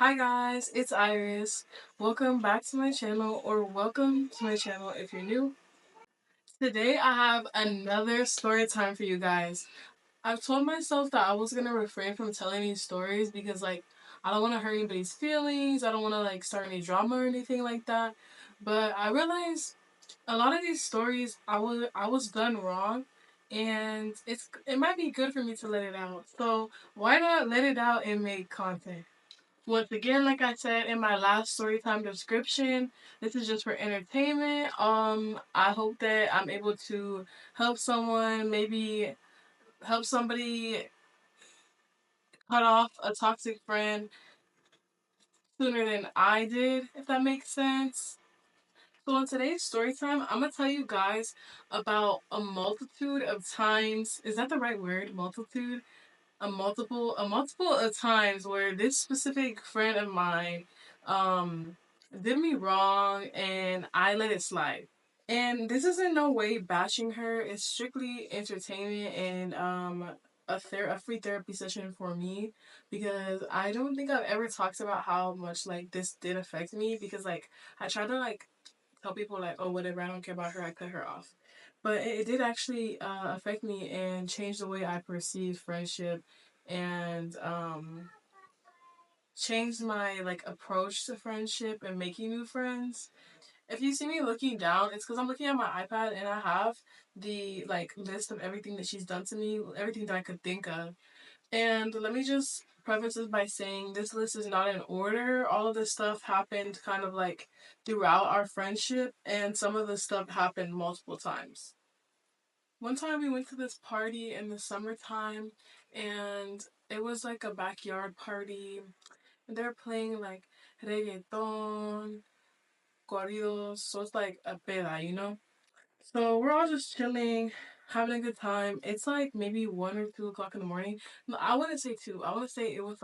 Hi guys, it's Iris. Welcome back to my channel, or welcome to my channel if you're new. Today I have another story time for you guys. I've told myself that I was gonna refrain from telling these stories because I don't want to hurt anybody's feelings. I don't want to start any drama or anything like that. But I realized a lot of these stories I was done wrong, and it might be good for me to let it out. So why not let it out and make content? Once again, like I said in my last storytime description, this is just for entertainment. I hope that I'm able to help someone, maybe help somebody cut off a toxic friend sooner than I did, if that makes sense. So in today's story time, I'm gonna tell you guys about a multitude of times. Is that the right word? Multitude? A multiple of times where this specific friend of mine um did me wrong and I let it slide. And this is in no way bashing her. It's strictly entertainment and a free therapy session for me, because I don't think I've ever talked about how much this did affect me, because I try to tell people oh, whatever, I don't care about her, I cut her off. But it did actually affect me and change the way I perceive friendship, and changed my approach to friendship and making new friends. If you see me looking down, it's because I'm looking at my iPad and I have the list of everything that she's done to me, everything that I could think of. And let me just preface this by saying this list is not in order. All of this stuff happened kind of throughout our friendship, and some of the stuff happened multiple times. One time we went to this party in the summertime, and it was like a backyard party. And they're playing reggaeton, corridos, so it's like a peda. So we're all just chilling, having a good time. It's maybe 1 or 2 o'clock in the morning. No, I wouldn't say two. I want to say it was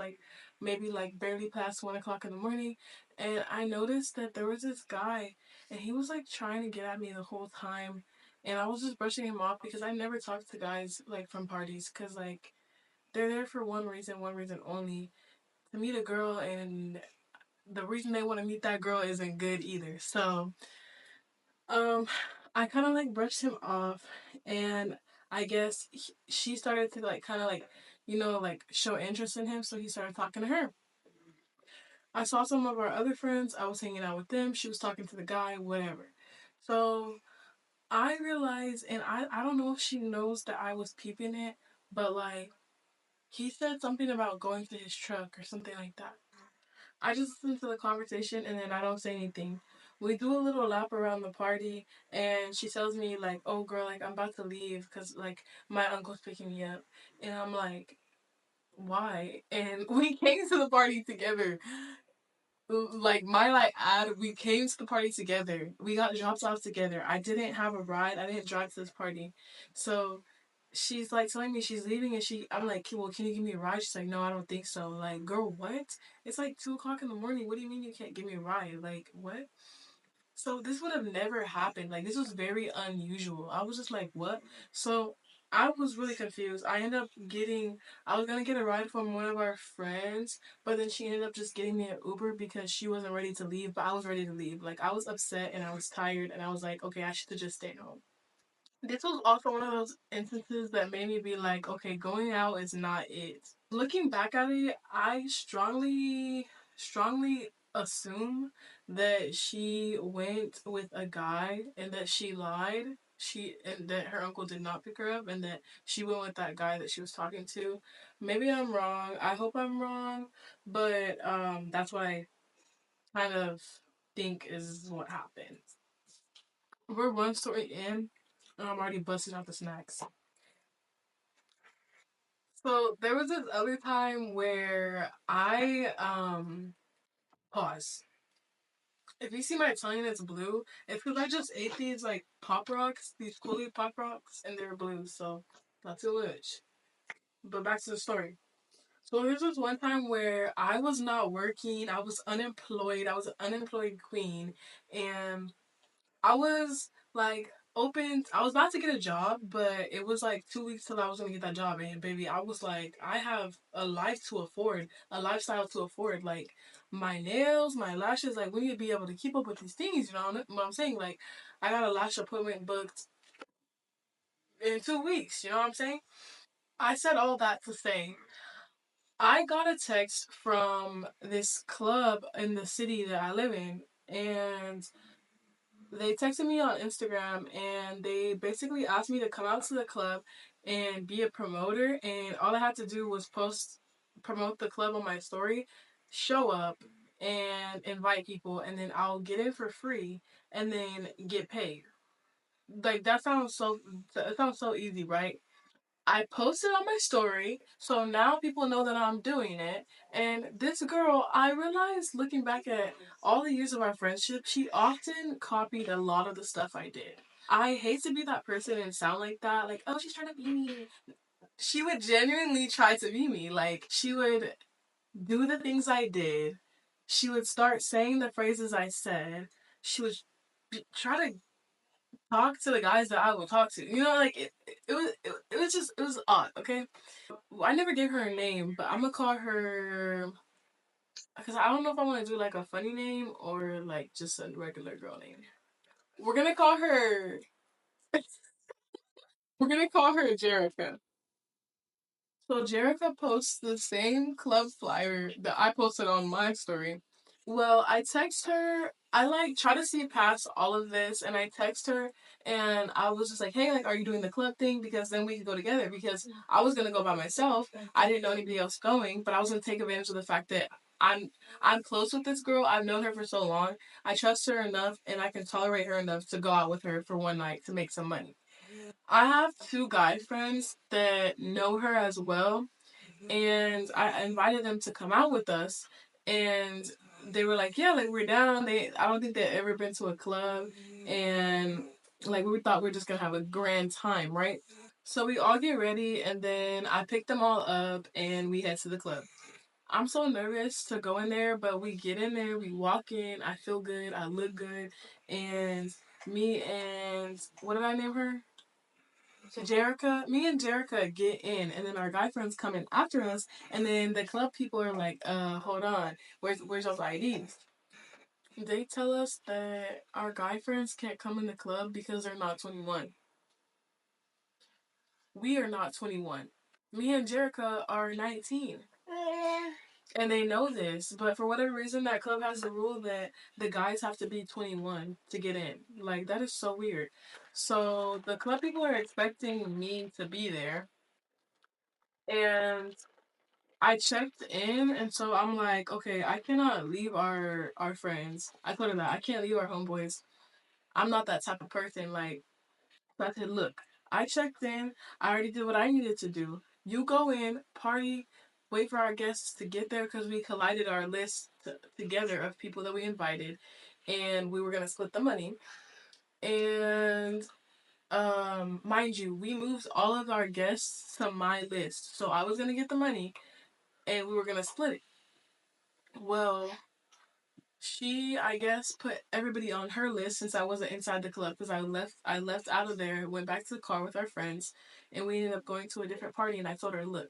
maybe barely past 1 o'clock in the morning. And I noticed that there was this guy, and he was trying to get at me the whole time. And I was just brushing him off because I never talked to guys from parties, because they're there for one reason only, to meet a girl, and the reason they want to meet that girl isn't good either. So um, I kind of brushed him off, and I guess she started to kind of show interest in him, so he started talking to her. I saw some of our other friends. I was hanging out with them. She was talking to the guy, whatever. So I realized, and I don't know if she knows that I was peeping it, but he said something about going to his truck or something like that. I just listen to the conversation and then I don't say anything. We do a little lap around the party, and she tells me "Oh girl, I'm about to leave because my uncle's picking me up," and I'm like, "Why?" And we came to the party together. My ad, we came to the party together. We got dropped off together. I didn't have a ride. I didn't drive to this party, so she's telling me she's leaving, and I'm like, well, can you give me a ride? She's like, no, I don't think so. Like, girl, what? It's 2 o'clock in the morning. What do you mean you can't give me a ride? Like, what? So this would have never happened. This was very unusual. I was just like, what? So I was really confused. I was gonna get a ride from one of our friends, but then she ended up just getting me an Uber because she wasn't ready to leave, but I was ready to leave. I was upset and I was tired, and I was like, okay, I should have just stayed home. This was also one of those instances that made me be like, okay, going out is not it. Looking back at it, I strongly assume that she went with a guy and that she lied. And that her uncle did not pick her up, and that she went with that guy that she was talking to. Maybe I'm wrong. I hope I'm wrong, but that's what I kind of think is what happened. We're one story in, and I'm already busting out the snacks. So there was this other time where I pause. If you see my tongue that's blue, it's because I just ate these pop rocks, these Kool pop rocks, and they're blue. So not too much. But back to the story. So there was one time where I was not working. I was unemployed. I was an unemployed queen, and I was opened. I was about to get a job, but it was like 2 weeks till I was gonna get that job. And baby, I was like, I have a life to afford, a lifestyle to afford. Like my nails, my lashes. Like we need to be able to keep up with these things. You know what I'm saying? Like I got a lash appointment booked in 2 weeks. You know what I'm saying? I said all that to say I got a text from this club in the city that I live in, and they texted me on Instagram and they basically asked me to come out to the club and be a promoter. And all I had to do was promote the club on my story, show up, and invite people, and then I'll get in for free and then get paid. Like that sounds so easy, right? I posted on my story, so now people know that I'm doing it. And this girl, I realized looking back at all the years of our friendship, she often copied a lot of the stuff I did. I hate to be that person and sound like that, like, oh, she's trying to be me. She would genuinely try to be me. Like, she would do the things I did. She would start saying the phrases I said. She would try to talk to the guys that I would talk to. You know, like it was just it was odd. Okay, I never gave her a name, but I'm gonna call her because I don't know if I want to do like a funny name or like just a regular girl name. We're gonna call her. We're gonna call her Jerica. So Jerica posts the same club flyer that I posted on my story. Well, I text her. I like try to see past all of this, and I text her, and I was just like, "Hey, like, are you doing the club thing? Because then we could go together." Because I was gonna go by myself. I didn't know anybody else going, but I was gonna take advantage of the fact that I'm close with this girl. I've known her for so long. I trust her enough, and I can tolerate her enough to go out with her for one night to make some money. I have two guy friends that know her as well, and I invited them to come out with us, and they were like, "Yeah, like we're down." I don't think they've ever been to a club, and like we thought we were just gonna have a grand time, right? So we all get ready, and then I pick them all up, and we head to the club. I'm so nervous to go in there, but we get in there, we walk in, I feel good, I look good, and me and what did I name her? Me and Jerica get in, and then our guy friends come in after us, and then the club people are like, hold on, where's those IDs? They tell us that our guy friends can't come in the club because they're not 21. We are not 21. Me and Jerica are 19. And they know this, but for whatever reason, that club has the rule that the guys have to be 21 to get in. Like, that is so weird. So, the club people are expecting me to be there, and I checked in, and so I'm like, okay, I cannot leave our friends. I told her that I can't leave our homeboys. I'm not that type of person. Like, so I said, look, I checked in. I already did what I needed to do. You go in, party, wait for our guests to get there because we collided our list together of people that we invited, and we were gonna split the money. And mind you, we moved all of our guests to my list, so I was gonna get the money, and we were gonna split it. Well, she, I guess, put everybody on her list since I wasn't inside the club because I left out of there, went back to the car with our friends, and we ended up going to a different party. And I told her, look,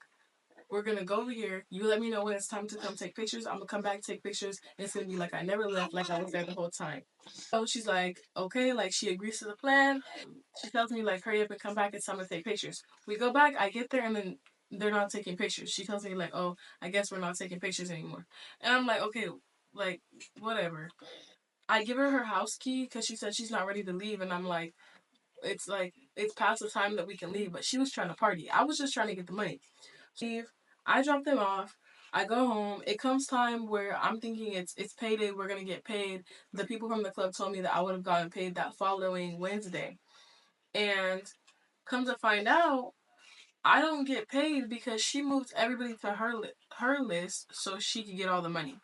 we're gonna go over here. You let me know when it's time to come take pictures. I'm gonna come back, take pictures, and it's gonna be like I never left, like I was there the whole time. So she's like, okay, like she agrees to the plan. She tells me like, hurry up and come back. It's time to take pictures. We go back. I get there, and then they're not taking pictures. She tells me like, oh, I guess we're not taking pictures anymore. And I'm like, okay, like whatever. I give her her house key because she said she's not ready to leave, and I'm like it's past the time that we can leave. But she was trying to party. I was just trying to get the money. Leave. I drop them off. I go home. It comes time where I'm thinking it's payday. We're gonna get paid. The people from the club told me that I would have gotten paid that following Wednesday, and come to find out, I don't get paid because she moved everybody to her list so she could get all the money.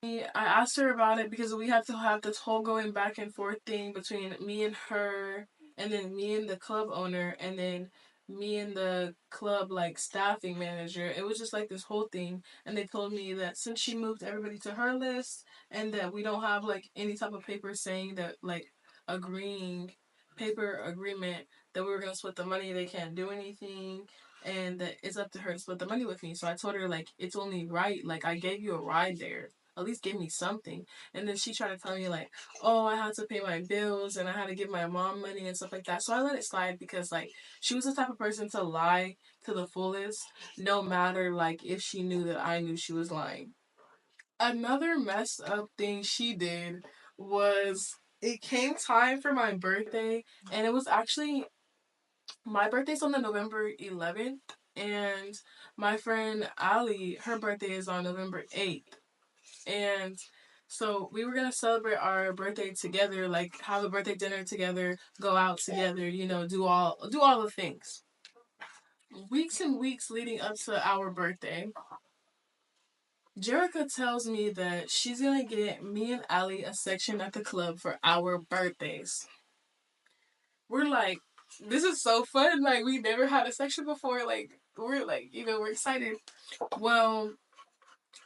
I asked her about it because we had to have this whole going back and forth thing between me and her, and then me and the club owner, and then me and the club like staffing manager. It was just like this whole thing, and they told me that since she moved everybody to her list, and that we don't have like any type of paper saying that like agreeing paper agreement that we were gonna split the money. They can't do anything, and that it's up to her to split the money with me. So I told her like it's only right. Like I gave you a ride there. At least give me something. And then she tried to tell me like, oh, I had to pay my bills and I had to give my mom money and stuff like that. So I let it slide because like she was the type of person to lie to the fullest, no matter like if she knew that I knew she was lying. Another messed up thing she did was it came time for my birthday, and it was actually my birthday's on the November 11th, and my friend Ali, her birthday is on November 8th. And so we were gonna celebrate our birthday together, like have a birthday dinner together, go out together, do all the things. Weeks and weeks leading up to our birthday, Jerica tells me that she's gonna get me and Ali a section at the club for our birthdays. We're like, this is so fun. Like, we never had a section before. Like, we're excited. Well,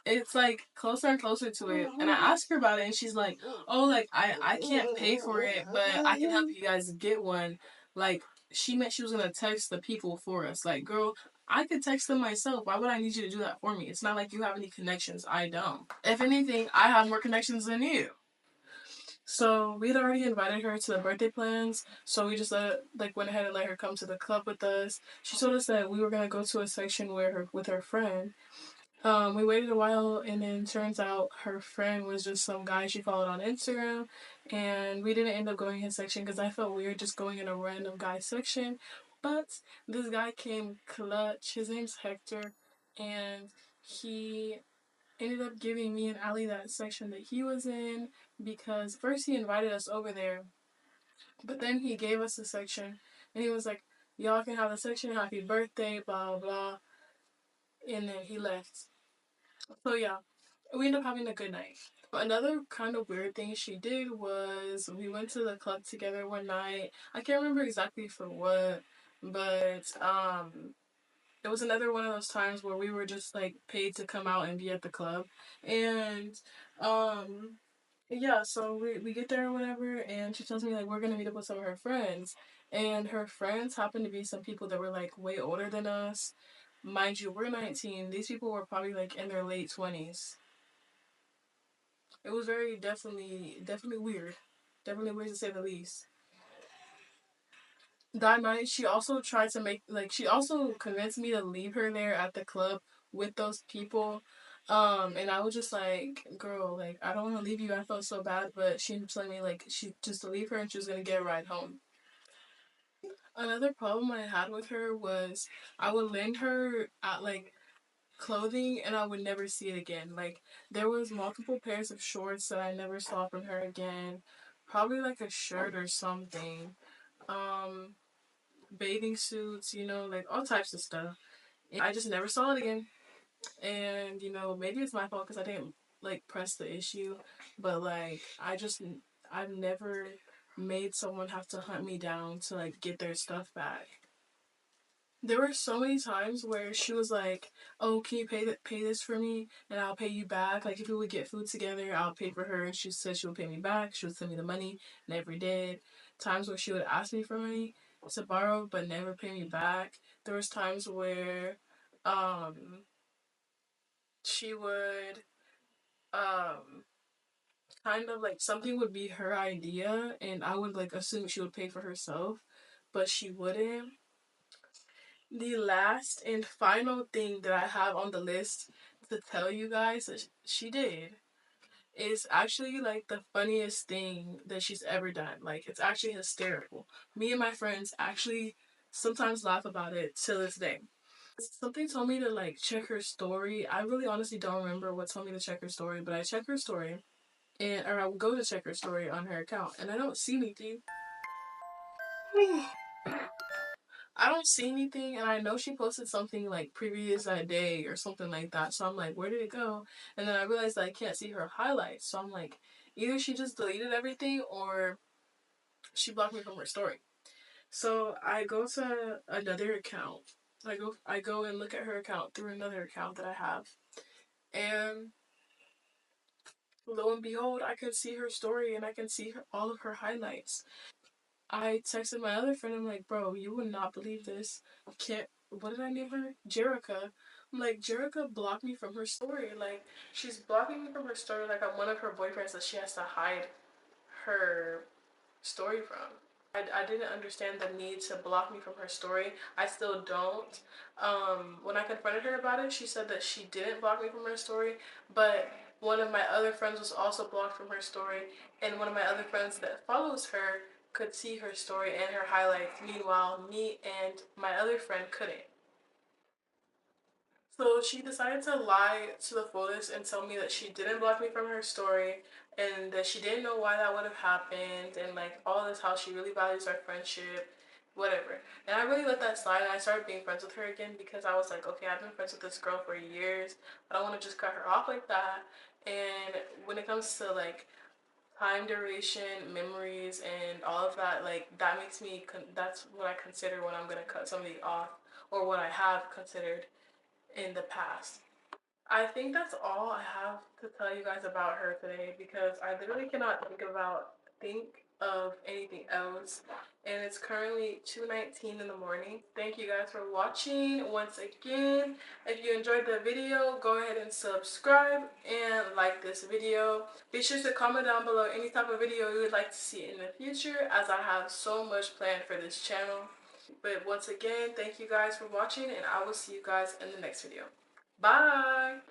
it's like closer and closer to it. And I asked her about it, and she's like, oh, like, I can't pay for it, but I can help you guys get one. Like, she meant she was gonna text the people for us. Like, girl, I could text them myself. Why would I need you to do that for me? It's not like you have any connections. I don't. If anything, I have more connections than you. So we had already invited her to the birthday plans. So we just went ahead and let her come to the club with us. She told us that we were gonna go to a section where her with her friend. We waited a while, and then turns out her friend was just some guy she followed on Instagram, and we didn't end up going his section because I felt weird just going in a random guy section. But this guy came clutch. His name's Hector, and he ended up giving me and Ali that section that he was in because first he invited us over there, but then he gave us the section, and he was like, "Y'all can have the section. Happy birthday, blah blah," and then he left. So yeah, we ended up having a good night. Another kind of weird thing she did was we went to the club together one night. I can't remember exactly for what, but it was another one of those times where we were just like paid to come out and be at the club. And um yeah, so we get there or whatever, and she tells me like we're gonna meet up with some of her friends. And her friends happen to be some people that were like way older than us. Mind you, we're 19. These people were probably like in their late 20s. It was very definitely weird. Definitely weird to say the least. That night she also tried to make like she also convinced me to leave her there at the club with those people. And I was just like, girl, like I don't want to leave you. I felt so bad, but she was telling me like she just to leave her and she was gonna get a ride home. Another problem I had with her was I would lend her at like clothing and I would never see it again. Like there was multiple pairs of shorts that I never saw from her again. Probably like a shirt or something. Um Bathing suits, like all types of stuff. And I just never saw it again. And, maybe it's my fault because I didn't like press the issue. But like, I've never made someone have to hunt me down to like get their stuff back. There were so many times where she was like, "Oh, can you pay this for me, and I'll pay you back." Like if we would get food together, I'll pay for her, and she said she would pay me back. She would send me the money, never did. Times where she would ask me for money to borrow, but never pay me back. There was times where, um, she would, um, kind of like something would be her idea, and I would like assume she would pay for herself, but she wouldn't. The last and final thing that I have on the list to tell you guys that she did is actually like the funniest thing that she's ever done. Like, it's actually hysterical. Me and my friends actually sometimes laugh about it till this day. Something told me to like check her story. I really honestly don't remember what told me to check her story, but I check her story or I would go to check her story on her account and I don't see anything. I don't see anything, and I know she posted something like previous that day or something like that. So I'm like, where did it go? And then I realized that I can't see her highlights. So I'm like, either she just deleted everything or she blocked me from her story. So I go to another account. I go and look at her account through another account that I have, and lo and behold, I can see her story and I can see all of her highlights. I texted my other friend. I'm like, bro, you would not believe this. Can't. What did I name her? Jerica. I'm like, Jerica blocked me from her story. Like, she's blocking me from her story. Like, I'm one of her boyfriends that she has to hide her story from. I didn't understand the need to block me from her story. I still don't. When I confronted her about it, she said that she didn't block me from her story, but one of my other friends was also blocked from her story, and one of my other friends that follows her could see her story and her highlights. Meanwhile, me and my other friend couldn't. So she decided to lie to the fullest and tell me that she didn't block me from her story and that she didn't know why that would have happened and like all this how she really values our friendship, whatever. And I really let that slide and I started being friends with her again because I was like, okay, I've been friends with this girl for years. I don't want to just cut her off like that. And when it comes to like time duration, memories, and all of that, like that makes me, that's what I consider when I'm going to cut somebody off or what I have considered in the past. I think that's all I have to tell you guys about her today because I literally cannot think of anything else. And it's currently 2:19 in the morning. Thank you guys for watching once again. If you enjoyed the video, go ahead and subscribe and like this video. Be sure to comment down below any type of video you would like to see in the future as I have so much planned for this channel. But once again, thank you guys for watching and I will see you guys in the next video. Bye!